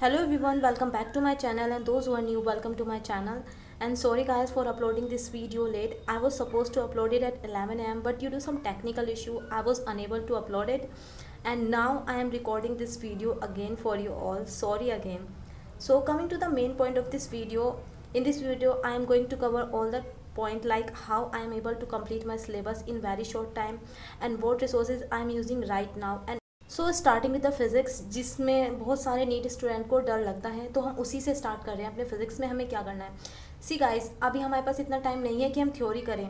Hello everyone, welcome back to my channel, and those who are new, welcome to my channel. And sorry guys for uploading this video late. I was supposed to upload it at 11 am, but due to some technical issue I was unable to upload it, and now I am recording this video again for you all. Sorry again. So coming to the main point of this video, in this video I am going to cover all the point like how I am able to complete my syllabus in very short time and what resources I am using right now. And starting with the physics, जिसमें बहुत सारे NEET student को डर लगता है, तो हम उसी से स्टार्ट कर रहे हैं। अपने फिज़िक्स में हमें क्या करना है, सी गाइस, अभी हमारे पास इतना टाइम नहीं है कि हम थ्योरी करें।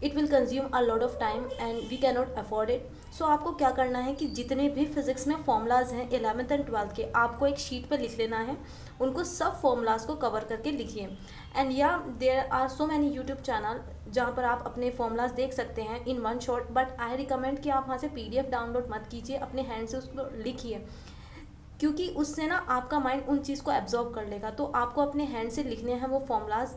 It will consume a lot of time and we can not afford it. So आपको क्या करना है कि जितने भी फिज़िक्स में फॉर्मूलाज हैं 11th एंड 12th के, आपको एक शीट पर लिख लेना है, उनको सब फॉर्मूलाज को कवर करके लिखिए। एंड या there are so many YouTube channel जहाँ पर आप अपने फॉर्मूलाज देख सकते हैं in one shot, but I recommend कि आप वहाँ से PDF डाउनलोड मत कीजिए, अपने हैंड से उसको लिखिए, क्योंकि उससे ना आपका माइंड उन चीज़ को एब्जॉर्ब कर लेगा। तो आपको अपने हैंड से लिखने हैं वो formulas,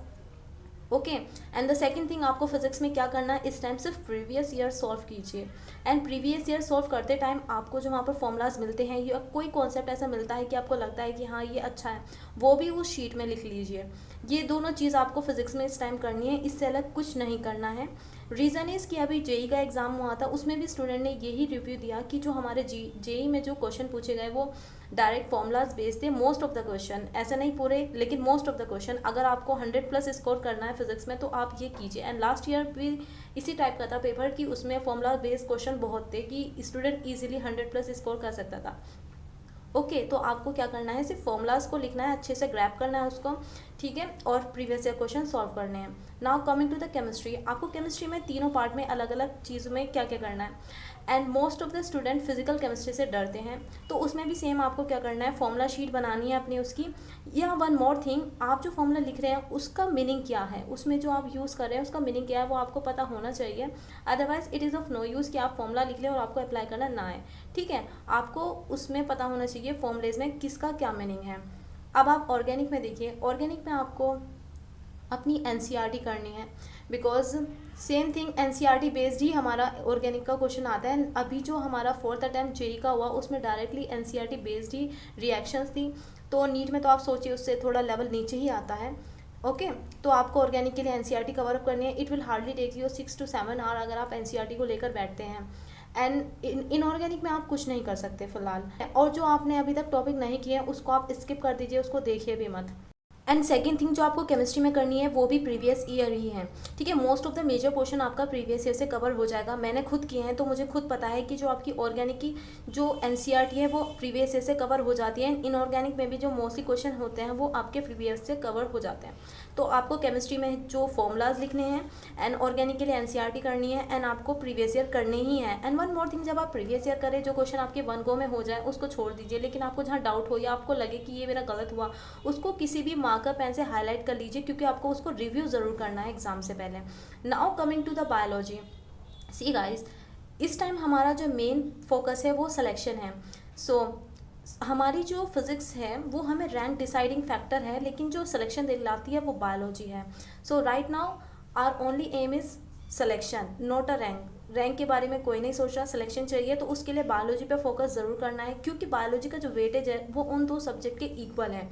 okay. And the second thing, आपको फिजिक्स में क्या करना है, इस टाइम सिर्फ प्रीवियस ईयर सॉल्व कीजिए। एंड प्रीवियस ईयर सॉल्व करते टाइम आपको जो वहाँ पर फॉर्मूलाज मिलते हैं या कोई कॉन्सेप्ट ऐसा मिलता है कि आपको लगता है कि हाँ ये अच्छा है, वो भी उस शीट में लिख लीजिए। ये दोनों चीज़ आपको फिजिक्स में इस टाइम करनी है, इससे अलग कुछ नहीं करना है। रीज़न इज़ कि अभी जेई का एग्ज़ाम हुआ था, उसमें भी स्टूडेंट ने यही रिव्यू दिया कि जो हमारे जेई में जो क्वेश्चन पूछे गए वो डायरेक्ट फॉर्मूलाज बेस्ड थे। मोस्ट ऑफ द क्वेश्चन, ऐसा नहीं पूरे, लेकिन मोस्ट ऑफ द क्वेश्चन। अगर आपको 100+ स्कोर करना है फिजिक्स में तो आप ये कीजिए। एंड लास्ट ईयर भी इसी टाइप का था पेपर कि उसमें फॉर्मूला बेस्ड क्वेश्चन बहुत थे कि स्टूडेंट ईजिली 100+ स्कोर कर सकता था। ओके तो आपको क्या करना है, सिर्फ फॉर्मूलाज को लिखना है, अच्छे से ग्रैप करना है उसको, ठीक है, और प्रीवियस ईयर क्वेश्चन सॉल्व करने हैं। Now coming to the chemistry, आपको केमिस्ट्री में तीनों पार्ट में अलग अलग चीज़ों में क्या क्या करना है। And most of the student physical chemistry से डरते हैं, तो उसमें भी सेम आपको क्या करना है, फॉर्मूला शीट बनानी है अपनी उसकी। या वन मोर थिंग, आप जो फॉर्मूला लिख रहे हैं उसका मीनिंग क्या है, उसमें जो आप यूज़ कर रहे हैं उसका मीनिंग क्या है, वो आपको पता होना चाहिए। Otherwise it is of no use कि आप फॉर्मूला लिख लें और आपको अप्लाई करना ना है, ठीक है। आपको उसमें पता होना चाहिए फॉर्मूलेज में किसका क्या मीनिंग है। अब आप ऑर्गेनिक में देखिए, ऑर्गेनिक में आपको अपनी NCERT करनी है, because same thing NCERT based ही हमारा ऑर्गेनिक का क्वेश्चन आता है। अभी जो हमारा 4th अटैम्प्ट जेई का हुआ उसमें डायरेक्टली NCERT बेस्ड ही रिएक्शंस थी, तो नीट में तो आप सोचिए उससे थोड़ा लेवल नीचे ही आता है, ओके। तो आपको ऑर्गेनिक के लिए NCERT कवर अप करनी है। It will hardly take you 6 to 7 hour अगर आप NCERT को लेकर बैठते हैं। एंड इनऑर्गेनिक में आप कुछ नहीं कर सकते फिलहाल, और जो आपने अभी तक टॉपिक नहीं किए हैं उसको आप स्किप कर दीजिए, उसको देखिए भी मत। एंड सेकेंड थिंग जो आपको केमिस्ट्री में करनी है वो भी प्रीवियस ईयर ही है, ठीक है। Most of the major portion आपका प्रीवियस ईयर से कवर हो जाएगा। मैंने खुद किए हैं तो मुझे खुद पता है कि जो आपकी ऑर्गेनिक की जो NCERT है वो प्रीवियस ईयर से कवर हो जाती है। इनऑर्गेनिक में भी जो मोस्टली क्वेश्चन होते हैं वो आपके प्रीवियस से कवर हो जाते हैं। तो आपको केमिस्ट्री में जो फॉर्मूलाज लिखने हैं, एंड ऑर्गेनिक के लिए NCERT करनी है, एंड आपको प्रीवियस ईयर करने ही है। एंड वन मोर थिंग, जब आप प्रीवियस ईयर करें, जो क्वेश्चन आपके वन गो में हो जाए उसको छोड़ दीजिए, लेकिन आपको जहाँ डाउट हो या आपको लगे कि ये मेरा गलत हुआ, उसको किसी भी मार्कर पेन से हाईलाइट कर लीजिए, क्योंकि आपको उसको रिव्यू ज़रूर करना है एग्जाम से पहले। Now coming to the biology, see guys, इस टाइम हमारा जो मेन फोकस है वो सिलेक्शन है। सो हमारी जो फिज़िक्स है वो हमें रैंक डिसाइडिंग फैक्टर है, लेकिन जो सिलेक्शन दिलाती है वो बायोलॉजी है। So right now our only aim is selection, not a rank. Rank के बारे में कोई नहीं सोच रहा, सिलेक्शन चाहिए, तो उसके लिए बायोलॉजी पे फोकस ज़रूर करना है, क्योंकि बायोलॉजी का जो वेटेज है वो उन दो सब्जेक्ट के इक्वल है।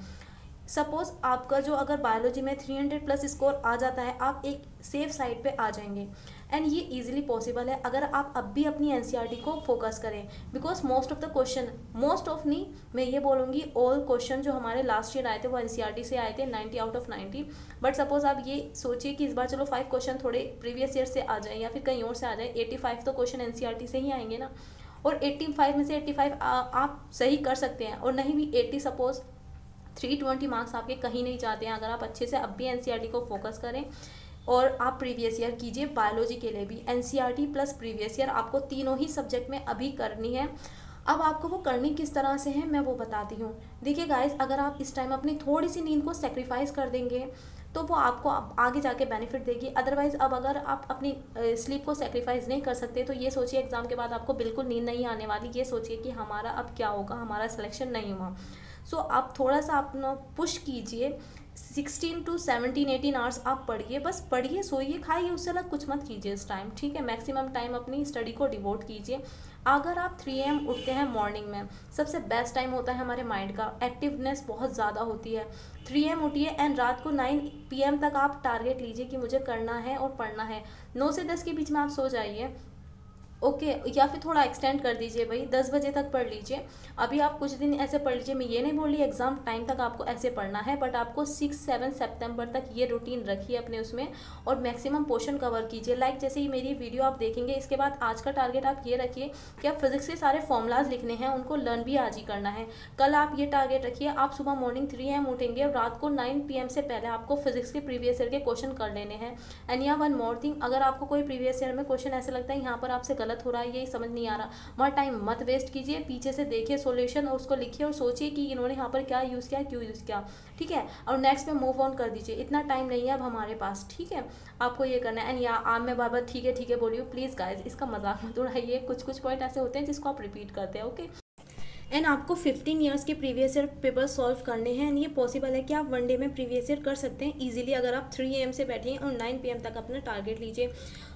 सपोज आपका जो अगर बायोलॉजी में 300+ स्कोर आ जाता है, आप एक सेफ साइड पे आ जाएंगे। एंड ये इजीली पॉसिबल है अगर आप अब भी अपनी NCERT को फोकस करें, because most of the question, most of नहीं, मैं ये बोलूँगी ऑल क्वेश्चन जो हमारे लास्ट ईयर आए थे वो NCERT से आए थे, 90 आउट ऑफ 90। बट सपोज आप ये सोचिए कि इस बार चलो 5 क्वेश्चन थोड़े प्रीवियस ईयर से आ जाए या फिर कहीं और से आ जाए, 85 तो क्वेश्चन NCERT से ही आएंगे ना। और 85 में से 85 आप सही कर सकते हैं, और नहीं भी 80, सपोज 320 मार्क्स आपके कहीं नहीं जाते हैं अगर आप अच्छे से अब भी NCERT को फोकस करें और आप प्रीवियस ईयर कीजिए। बायोलॉजी के लिए भी NCERT प्लस प्रीवियस ईयर आपको तीनों ही सब्जेक्ट में अभी करनी है। अब आपको वो करनी किस तरह से है मैं वो बताती हूँ। देखिए गाइस, अगर आप इस टाइम अपनी थोड़ी सी नींद को सेक्रीफाइस कर देंगे तो वो आपको आगे जाके बेनिफिट देगी। अदरवाइज़ अब अगर आप अपनी स्लीप को सेक्रीफाइस नहीं कर सकते तो ये सोचिए एग्ज़ाम के बाद आपको बिल्कुल नींद नहीं आने वाली। ये सोचिए कि हमारा अब क्या होगा, हमारा सिलेक्शन नहीं हुआ। सो आप थोड़ा सा अपना पुश कीजिए, 16 to 17 18 आवर्स आप पढ़िए, बस पढ़िए, सोइए, खाइए, उससे अलग कुछ मत कीजिए इस टाइम, ठीक है। मैक्सिमम टाइम अपनी स्टडी को डिवोट कीजिए। अगर आप 3 AM उठते हैं मॉर्निंग में, सबसे बेस्ट टाइम होता है हमारे माइंड का, एक्टिवनेस बहुत ज़्यादा होती है। 3 AM उठिए एंड रात को 9 PM तक आप टारगेट लीजिए कि मुझे करना है और पढ़ना है। 9 से 10 के बीच में आप सो जाइए, ओके या फिर थोड़ा एक्सटेंड कर दीजिए भाई, 10 बजे तक पढ़ लीजिए। अभी आप कुछ दिन ऐसे पढ़ लीजिए, मैं ये नहीं बोल रही एग्जाम टाइम तक आपको ऐसे पढ़ना है, बट आपको 6-7 सितंबर तक ये रूटीन रखिए अपने उसमें, और मैक्सिमम पोर्शन कवर कीजिए। लाइक जैसे ही मेरी वीडियो आप देखेंगे, इसके बाद आज का टारगेट आप ये रखिए कि आप फिजिक्स के सारे फॉर्मूलाज लिखने हैं, उनको लर्न भी आज ही करना है। कल आप ये टारगेट रखिए, आप सुबह मॉर्निंग 3 AM उठेंगे और रात को 9 PM से पहले आपको फिजिक्स के प्रीवियस ईयर के क्वेश्चन कर लेने हैं। एंड या वन मोर थिंग, अगर आपको कोई प्रीवियस ईयर में क्वेश्चन ऐसे लगता है यहाँ पर आपसे गलत हो रहा है, ये समझ नहीं आ रहा, वहाँ टाइम मत वेस्ट कीजिए, पीछे से देखिए सॉल्यूशन और उसको लिखिए और सोचिए कि इन्होंने यहाँ पर क्या यूज़ किया, क्यों यूज़ किया, ठीक है। और नेक्स्ट में मूव ऑन कर दीजिए, इतना टाइम नहीं है अब हमारे पास, ठीक है। आपको ये करना है। एंड या आप मैं बार बार ठीक है बोलिए, प्लीज़ गाइज इसका मजाक मत उड़ाइए, कुछ कुछ पॉइंट ऐसे होते हैं जिसको आप रिपीट करते हैं, ओके। एंड आपको 15 ईयर्स के प्रीवियस ईयर पेपर सॉल्व करने हैं, एंड ये पॉसिबल है कि आप 1 डे में प्रीवियस ईयर कर सकते हैं इजीली, अगर आप 3 AM से बैठिए और 9 PM तक अपना टारगेट लीजिए,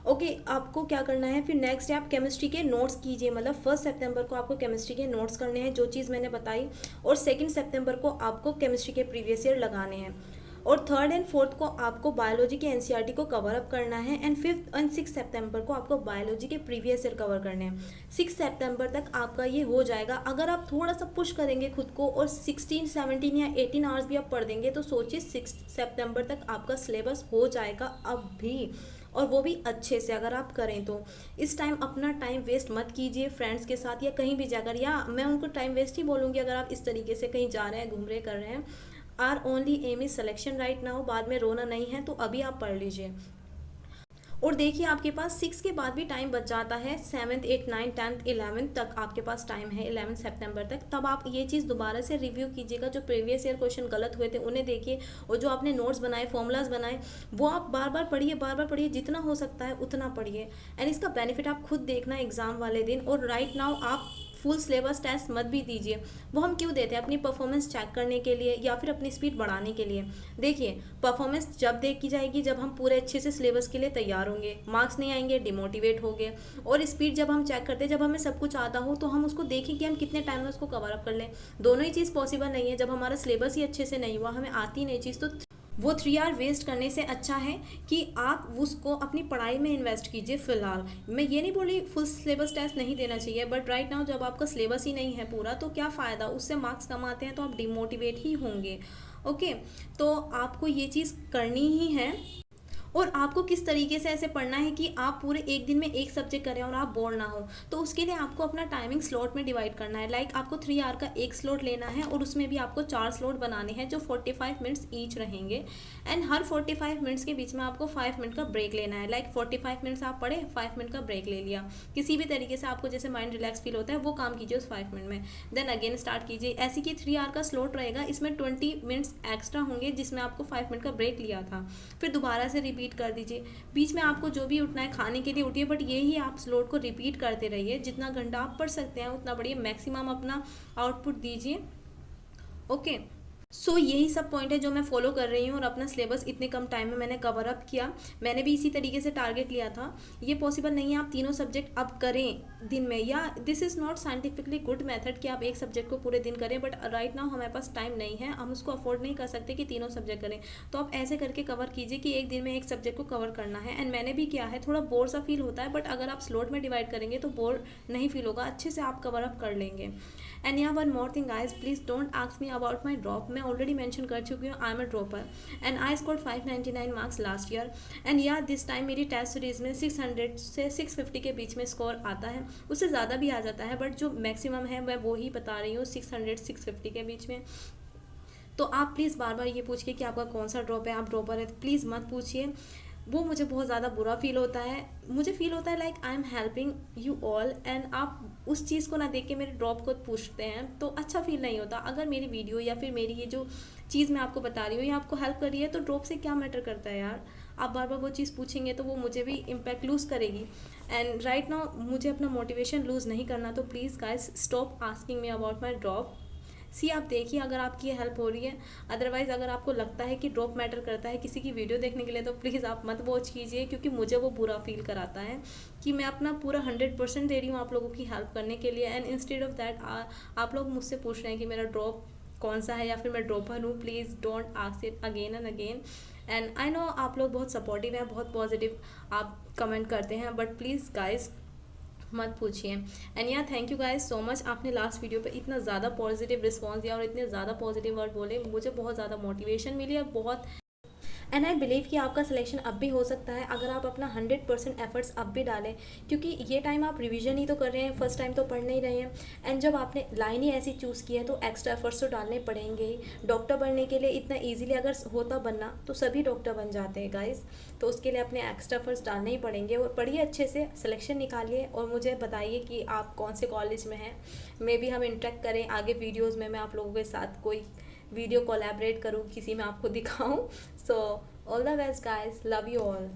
ओके। आपको क्या करना है फिर नेक्स्ट डे, आप केमिस्ट्री के नोट्स कीजिए, मतलब 1 सितंबर को आपको केमिस्ट्री के नोट्स करने हैं, जो चीज़ मैंने बताई, और 2 सितंबर को आपको केमिस्ट्री के प्रीवियस ईयर लगाने हैं, और 3rd एंड 4th को आपको बायोलॉजी के एनसीईआरटी को कवर अप करना है, एंड 5th एंड 6 सितंबर को आपको बायोलॉजी के प्रीवियस ईयर कवर करने हैं। 6 सितंबर तक आपका ये हो जाएगा। अगर आप थोड़ा सा पुश करेंगे खुद को और 16 17 या 18 आवर्स भी आप पढ़ देंगे, तो सोचिए 6 सितंबर तक आपका सिलेबस हो जाएगा अब भी, और वो भी अच्छे से अगर आप करें तो। इस टाइम अपना टाइम वेस्ट मत कीजिए फ्रेंड्स के साथ या कहीं भी जाकर, या मैं उनको टाइम वेस्ट ही बोलूँगी अगर आप इस तरीके से कहीं जा रहे हैं, घूम रहे, कर रहे हैं। Our only aim is selection right now, बाद में रोना नहीं है, तो अभी आप पढ़ लीजिए। और देखिए आपके पास 6 के बाद भी टाइम बच जाता है, 7th 8th 9th 10th 11th तक आपके पास टाइम है, 11 सितंबर तक। तब आप ये चीज़ दोबारा से रिव्यू कीजिएगा, जो प्रीवियस ईयर क्वेश्चन गलत हुए थे उन्हें देखिए, और जो आपने नोट्स बनाए, फॉर्मूलाज बनाए, वो आप बार बार पढ़िए, जितना हो सकता है उतना पढ़िए। एंड इसका बेनिफिट आप खुद देखना एग्जाम वाले दिन। और राइट नाउ आप फुल सिलेबस टेस्ट मत भी दीजिए, वो हम क्यों देते हैं, अपनी परफॉर्मेंस चेक करने के लिए या फिर अपनी स्पीड बढ़ाने के लिए। देखिए परफॉर्मेंस जब देखी जाएगी जब हम पूरे अच्छे से सिलेबस के लिए तैयार होंगे, मार्क्स नहीं आएंगे, डिमोटिवेट होंगे। और स्पीड जब हम चेक करते हैं, जब हमें सब कुछ आता हो, तो हम उसको देखें कि हम कितने टाइम में उसको कवर अप कर लें। दोनों ही चीज़ पॉसिबल नहीं है। जब हमारा सिलेबस ही अच्छे से नहीं हुआ, हमें आती नहीं चीज़, तो वो 3 आवर वेस्ट करने से अच्छा है कि आप उसको अपनी पढ़ाई में इन्वेस्ट कीजिए। फिलहाल मैं ये नहीं बोली फुल सिलेबस टेस्ट नहीं देना चाहिए, बट राइट नाउ जब आपका सिलेबस ही नहीं है पूरा, तो क्या फ़ायदा, उससे मार्क्स कम आते हैं तो आप डिमोटिवेट ही होंगे, ओके। तो आपको ये चीज़ करनी ही है। और आपको किस तरीके से ऐसे पढ़ना है कि आप पूरे एक दिन में एक सब्जेक्ट करें और आप बोर ना हो, तो उसके लिए आपको अपना टाइमिंग स्लॉट में डिवाइड करना है। लाइक आपको 3 आवर का एक स्लॉट लेना है और उसमें भी आपको 4 स्लॉट बनाने हैं जो 45 मिनट्स ईच रहेंगे। एंड हर 45 मिनट्स के बीच में आपको 5 मिनट का ब्रेक लेना है। लाइक 45 मिनट्स आप पढ़े, 5 मिनट का ब्रेक ले लिया, किसी भी तरीके से आपको जैसे माइंड रिलैक्स फील होता है वो काम कीजिए उस 5 मिनट में, देन अगेन स्टार्ट कीजिए। ऐसे कि 3 आवर का स्लॉट रहेगा, इसमें 20 मिनट्स एक्स्ट्रा होंगे जिसमें आपको 5 मिनट का ब्रेक लिया था, फिर दोबारा से रिपीट कर दीजिए। बीच में आपको जो भी उठना है खाने के लिए उठिए, बट यही आप स्लॉट को रिपीट करते रहिए। जितना घंटा आप पढ़ सकते हैं उतना पढ़िए, मैक्सिमम अपना आउटपुट दीजिए, ओके। सो यही सब पॉइंट है जो मैं फॉलो कर रही हूँ, और अपना सिलेबस इतने कम टाइम में मैंने कवर अप किया। मैंने भी इसी तरीके से टारगेट लिया था। ये पॉसिबल नहीं है आप तीनों सब्जेक्ट अब करें दिन में, या this is not scientifically good method कि आप एक सब्जेक्ट को पूरे दिन करें, बट राइट नाउ हमारे पास टाइम नहीं है, हम उसको अफोर्ड नहीं कर सकते कि तीनों सब्जेक्ट करें। तो आप ऐसे करके कवर कीजिए कि एक दिन में एक सब्जेक्ट को कवर करना है। एंड मैंने भी किया है, थोड़ा बोर सा फील होता है, बट अगर आप स्लॉट में डिवाइड करेंगे तो बोर नहीं फील होगा, अच्छे से आप कवर अप कर लेंगे। एंड या one more thing guys, please don't ask me about my drop. मैं ऑलरेडी मैंशन कर चुकी हूँ, I am a dropper and I scored 599 marks last year. And या दिस टाइम मेरी टेस्ट सीरीज में 600 से 650 के बीच में स्कोर आता है, उससे ज़्यादा भी आ जाता है, बट जो मैक्सिमम है मैं वो ही बता रही हूँ, 600 650 के बीच में। तो आप प्लीज़ बार बार ये पूछिए कि आपका कौन सा ड्रॉप है, आप ड्रॉपर है, प्लीज़ मत पूछिए, वो मुझे बहुत ज़्यादा बुरा फील होता है। मुझे फील होता है like I am helping you all, and आप उस चीज़ को ना देख के मेरे ड्रॉप को पूछते हैं तो अच्छा फील नहीं होता। अगर मेरी वीडियो या फिर मेरी ये जो चीज़ मैं आपको बता रही हूँ ये आपको हेल्प कर रही है, तो ड्रॉप से क्या मैटर करता है यार। आप बार बार वो चीज़ पूछेंगे तो वो मुझे भी इम्पैक्ट लूज़ करेगी। एंड राइट नाउ मुझे अपना मोटिवेशन लूज़ नहीं करना, तो please guys stop asking me about my drop. See आप देखिए अगर आपकी हेल्प हो रही है। अदरवाइज़ अगर आपको लगता है कि ड्रॉप मैटर करता है किसी की वीडियो देखने के लिए तो प्लीज़ आप मत वॉच कीजिए, क्योंकि मुझे वो बुरा फील कराता है कि मैं अपना पूरा 100% दे रही हूँ आप लोगों की हेल्प करने के लिए, एंड इंस्टेड ऑफ दैट आप लोग मुझसे पूछ रहे हैं कि मेरा ड्रॉप कौन सा है या फिर मैं ड्रॉपर हूँ। Please don't ask it again and again. And I know आप लोग बहुत सपोर्टिव हैं, बहुत पॉजिटिव आप कमेंट करते हैं, बट प्लीज़ गाइज मत पूछिए। एंड या thank you guys so much, आपने लास्ट वीडियो पे इतना ज़्यादा पॉजिटिव रिस्पॉन्स दिया और इतने ज़्यादा पॉजिटिव वर्ड बोले, मुझे बहुत ज़्यादा मोटिवेशन मिली और बहुत। एंड आई बिलीव कि आपका सिलेक्शन अब भी हो सकता है अगर आप अपना 100% एफर्ट्स अब भी डालें, क्योंकि ये टाइम आप रिवीजन ही तो कर रहे हैं, फर्स्ट टाइम तो पढ़ नहीं रहे हैं। एंड जब आपने लाइन ही ऐसी चूज़ की है तो एक्स्ट्रा एफर्ट्स तो डालने पड़ेंगे ही। डॉक्टर बनने के लिए इतना ईजिली अगर होता बनना तो सभी डॉक्टर बन जाते हैं गाइज, तो उसके लिए अपने एक्स्ट्रा एफर्ट्स डालने ही पड़ेंगे। और पढ़िए अच्छे से, सिलेक्शन निकालिए और मुझे बताइए कि आप कौन से कॉलेज में हैं। मे बी हम इंटरेक्ट करें आगे वीडियोज़ में, मैं आप लोगों के साथ कोई वीडियो कोलैबोरेट करूँ, किसी में आपको दिखाऊँ। So all the best guys, love you all.